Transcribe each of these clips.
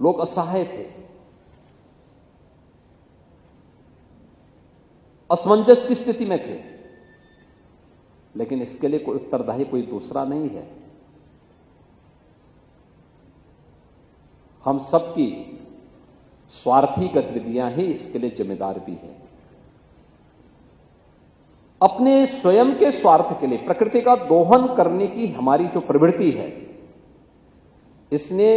लोग असहाय थे, असमंजस की स्थिति में थे, लेकिन इसके लिए कोई उत्तरदायी कोई दूसरा नहीं है। हम सबकी स्वार्थी गतिविधियां ही इसके लिए जिम्मेदार भी हैं। अपने स्वयं के स्वार्थ के लिए प्रकृति का दोहन करने की हमारी जो प्रवृत्ति है, इसने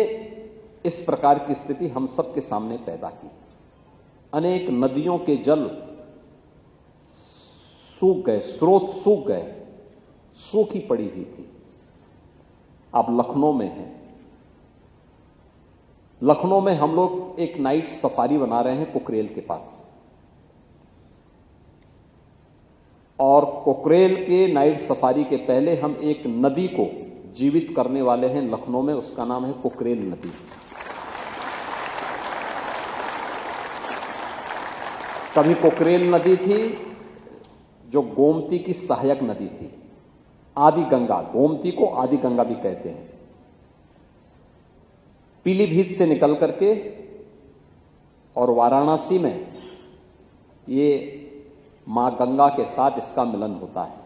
इस प्रकार की स्थिति हम सबके सामने पैदा की। अनेक नदियों के जल सूख गए, स्रोत सूख गए, सूखी पड़ी हुई थी। आप लखनऊ में हैं, लखनऊ में हम लोग एक नाइट सफारी बना रहे हैं कुकरेल के पास, और कुकरेल के नाइट सफारी के पहले हम एक नदी को जीवित करने वाले हैं लखनऊ में, उसका नाम है कुकरेल नदी। कभी कुकरेल नदी थी जो गोमती की सहायक नदी थी, आदि गंगा, गोमती को आदि गंगा भी कहते हैं। पीलीभीत से निकल करके और वाराणसी में ये मां गंगा के साथ इसका मिलन होता है।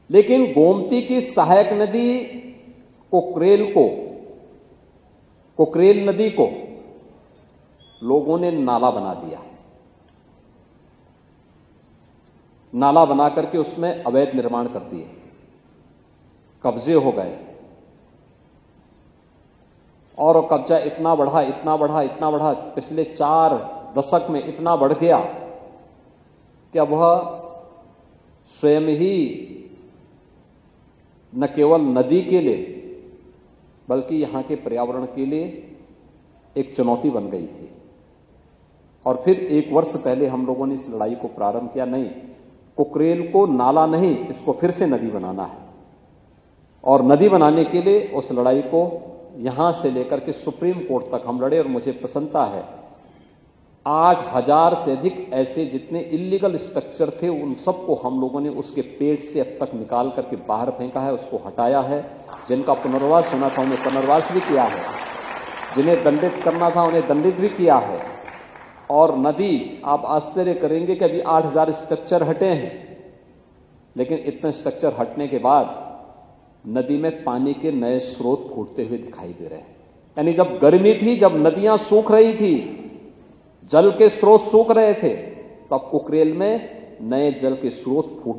लेकिन गोमती की सहायक नदी कुकरेल नदी को लोगों ने नाला बना दिया। नाला बना करके उसमें अवैध निर्माण कर दिए, कब्जे हो गए, और कब्जा इतना बढ़ा, इतना बढ़ा, इतना बढ़ा, पिछले 4 दशक में इतना बढ़ गया कि अब वह स्वयं ही न केवल नदी के लिए बल्कि यहां के पर्यावरण के लिए एक चुनौती बन गई थी। और फिर 1 वर्ष पहले हम लोगों ने इस लड़ाई को प्रारंभ किया, नहीं, कुकरेल को नाला नहीं, इसको फिर से नदी बनाना है। और नदी बनाने के लिए उस लड़ाई को यहां से लेकर के सुप्रीम कोर्ट तक हम लड़े, और मुझे प्रसन्नता है 8000 से अधिक ऐसे जितने इलीगल स्ट्रक्चर थे उन सबको हम लोगों ने उसके पेट से अब तक निकाल करके बाहर फेंका है, उसको हटाया है। जिनका पुनर्वास होना था उन्हें पुनर्वास भी किया है, जिन्हें दंडित करना था उन्हें दंडित भी किया है। और नदी, आप आश्चर्य करेंगे कि अभी 8000 स्ट्रक्चर हटे हैं, लेकिन इतने स्ट्रक्चर हटने के बाद नदी में पानी के नए स्रोत फूटते हुए दिखाई दे रहे हैं। यानी जब गर्मी थी, जब नदियां सूख रही थी, जल के स्रोत सूख रहे थे, तब कुकरेल में नए जल के स्रोत फूट